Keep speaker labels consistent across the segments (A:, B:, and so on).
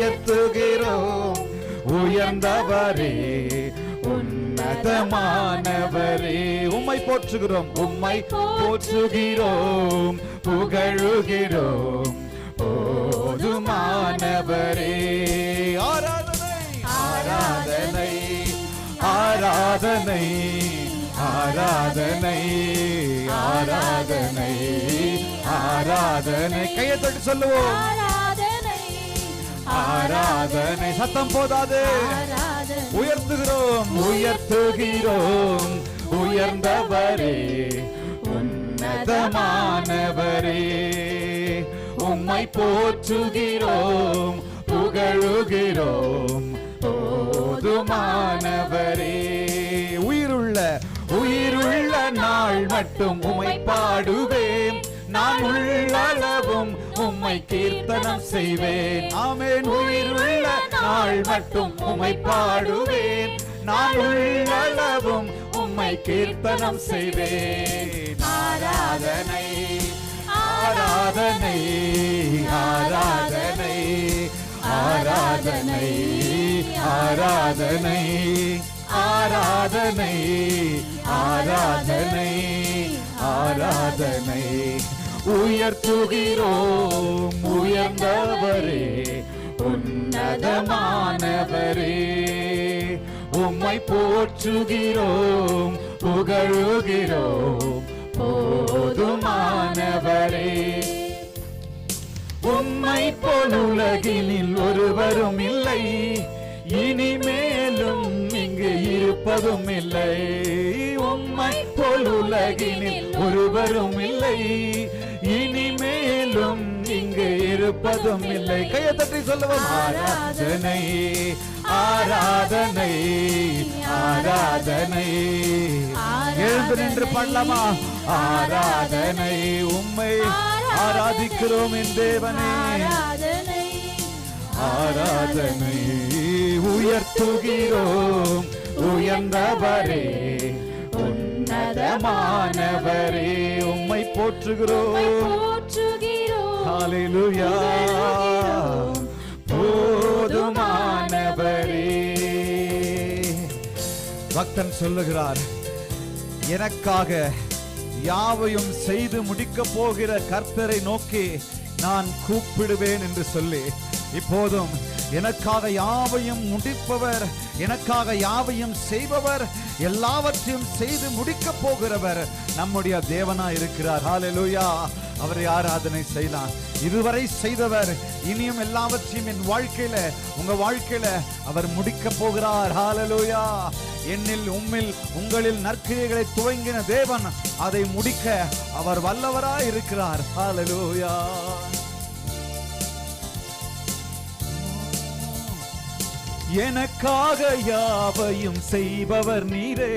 A: உயர்த்துகிறோம். உயர்ந்தவரே, உன்னதமானவரே, உம்மை போற்றுகிறோம், உம்மை போற்றுகிறோம், புகழுகிறோம், போதுமானவரே. ஆராதனை ஆராதனை ஆராதனை ஆராதனை ஆராதனை ஆராதனை. கையை தட்டி சொல்லுவோம். ஆராதனை. சத்தம் போதாது. உயர்த்துகிறோம், உயர்த்துகிறோம், உயர்ந்தவரே, உன்னதமானவரே, உம்மை போற்றுகிறோம், புகழுகிறோம், போதுமானவரே. உயிருள்ள நாள் மட்டும் உம்மை பாடுவேன், நான் உள்ளளவும் உம்மை கீர்த்தனம் செய்வேன். ஆமென். உயிருள்ள நாள் மட்டும் உம்மை பாடுவேன், நான் உள்ளளவும் உம்மை கீர்த்தனம் செய்வேன். ஆராதனை ஆராதனை ஆராதனை ஆராதனை ஆராதனை ஆராதனை ஆராதனை ஆராதனை. உயர்த்துகிறோம், உயர்ந்தவரே, உன்னதமானவரே, உம்மை போற்றுகிறோம், புகழுகிறோம், போதுமானவரே. உம்மை போல் உலகினில் ஒருவரும் இல்லை, இனிமேலும் இங்கு இருப்பதும் இல்லை. உம்மை போல் உலகினில் ஒருவரும் இல்லை, இனிமேலும் இங்கு இருப்பதும் இல்லை. கையை தட்டி சொல்லுவோம். ஆராதனை ஆராதனை ஆராதனை. எழுந்து நின்று பண்ணலாமா? ஆராதனை. உம்மை ஆராதிக்கிறோம் என் தேவனே. ஆராதனை. உயர்த்துகிறோம், உயர்ந்தவரே, உன்னதமானவரே, உம்மை போற்றுகிறோம். ஹல்லேலூயா. போதுமானவரே. பக்தன் சொல்லுகிறார், எனக்காக யாவையும் செய்து முடிக்க போகிற கர்த்தரை நோக்கி நான் கூப்பிடுவேன் என்று சொல்லி, இப்போதும் எனக்காக யாவையும் முடிப்பவர், எனக்காக யாவையும் செய்பவர், எல்லாவற்றையும் செய்து முடிக்க போகிறவர் நம்முடைய தேவனாய் இருக்கிறார். ஹல்லேலூயா. அவரை ஆராதனை செய்யலாம். இதுவரை செய்தவர் இனியும் எல்லாவற்றையும் என் வாழ்க்கையில, உங்க வாழ்க்கையில அவர் முடிக்க போகிறார். ஹல்லேலூயா. என்னில் உம்மில் உங்களில் நற்கிரியைகளை துவங்கின தேவன் அதை முடிக்க அவர் வல்லவராய் இருக்கிறார். ஹல்லேலூயா. எனக்காக யாவையும் செய்பவர் நீரே,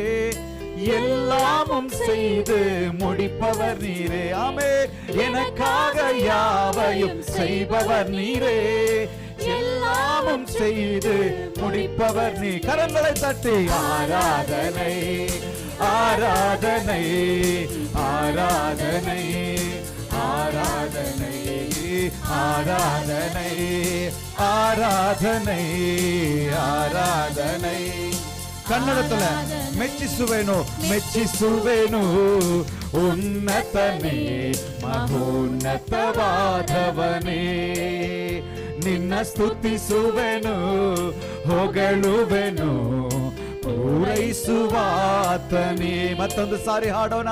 A: எல்லாமும் செய்து முடிப்பவர் நீரே. ஆமென். எனக்காக யாவையும் செய்பவர் நீரே, எல்லாமும் செய்து முடிப்பவர் நீ. கரங்களை தட்டி ஆராதனை ஆராதனை ஆராதனை ஆராதனை ஆராதனை ஆராதனை ஆராதனை. ಕನ್ನಡದಲ್ಲ ಮೆಚ್ಚಿಸುವೆನು ಮೆಚ್ಚಿಸುವೆನು ಉನ್ನತನೇ ಮಹೋನ್ನತವಾದವನೇ ನಿನ್ನ ಸ್ತುತಿಸುವೆನು ಹೊಗಳುವೆನು ಪೂರೈಸುವಾತನೇ. ಮತ್ತೊಂದು ಸಾರಿ ಹಾಡೋಣ.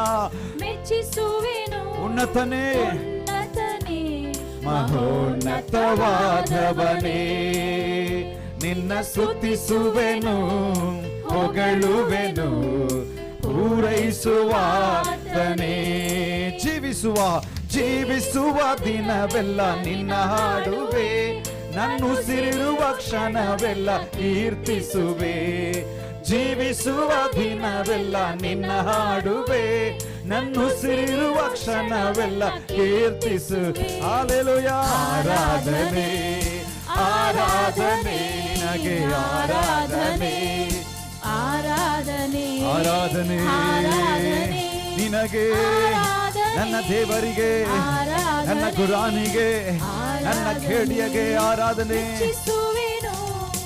A: ಮೆಚ್ಚಿಸುವೆನು ಉನ್ನತನೇ ಮಹೋನ್ನತವಾದವನೇ ನಿನ್ನ ಸ್ತುತಿಸುವೆನು ಹೊಗಳುವೆನು ಪೂರೈಸುವಾತನೇ. ಜೀವಿಸುವ ದಿನವೆಲ್ಲ ನಿನ್ನ ಹಾಡುವೆ, ನನ್ನುಸಿರಿರುವ ಕ್ಷಣವೆಲ್ಲ ಕೀರ್ತಿಸುವೆ. ಜೀವಿಸುವ ದಿನವೆಲ್ಲ ನಿನ್ನ ಹಾಡುವೆ, ನನ್ನುಸಿರಿರುವ ಕ್ಷಣವೆಲ್ಲ ಕೀರ್ತಿಸು. ಹಲ್ಲೆಲೂಯಾ. ಆರಾಧನೆ ಆರಾಧನೆ ನಿನಗೆ ಆರಾಧನೆ ಆರಾಧನೆ ಆರಾಧನೆ ನಿನಗೆ ನನ್ನ ದೇವರಿಗೆ ನನ್ನ ಗುರಾನಿಗೆ ನನ್ನ ಖೇಡಿಯಗೆ ಆರಾಧನೆ.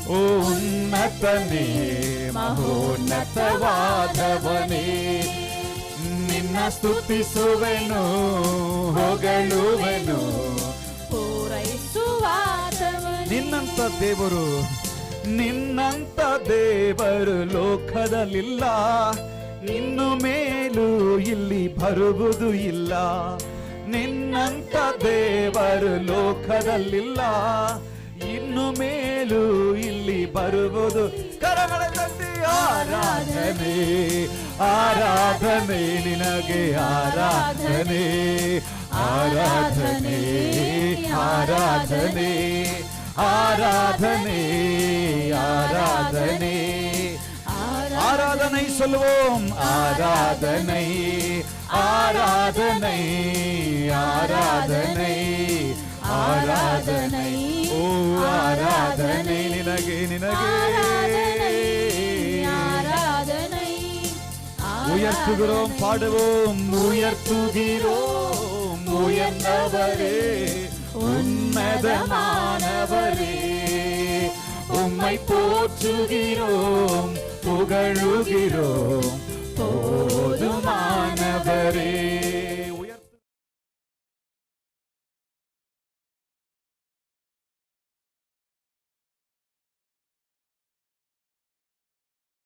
A: ಓ ಉನ್ನತನೇ ಮಹೋನ್ನತವಾದವನೇ ನಿನ್ನ ಸ್ತುತಿಸುವೆನು ಹೊಗಳುವೆನು ನಿನ್ನಂತ ದೇವರು ಲೋಕದಲ್ಲಿಲ್ಲ ಇನ್ನು ಮೇಲೂ ಇಲ್ಲಿ ಬರುವುದು ಇಲ್ಲ ನಿನ್ನಂತ ದೇವರು ಲೋಕದಲ್ಲಿಲ್ಲ ಇನ್ನು ಮೇಲೂ ಇಲ್ಲಿ ಬರುವುದು ಕರಗಳ ತಟ್ಟಿ ಆರಾಧನೆ ಆರಾಧನೆ ನಿನಗೆ ಆರಾಧನೆ ಆರಾಧನೆ ಆರಾಧನೆ ಆರಾಧನೆ ஆராதனை ஆராதனை சொல்லுவோம் ஆராதனை ஆராதனை ஆராதனை ஆராதனை ஓ ஆராதனை நினகே ஆராதனை உயர்த்துகிறோம் பாடுவோம் உயர்த்துகிறோம் உயர்ந்தவரே உன்னதமானவரே உம்மை போற்றுகிறோம் புகழுகிறோம் போதுமானவரே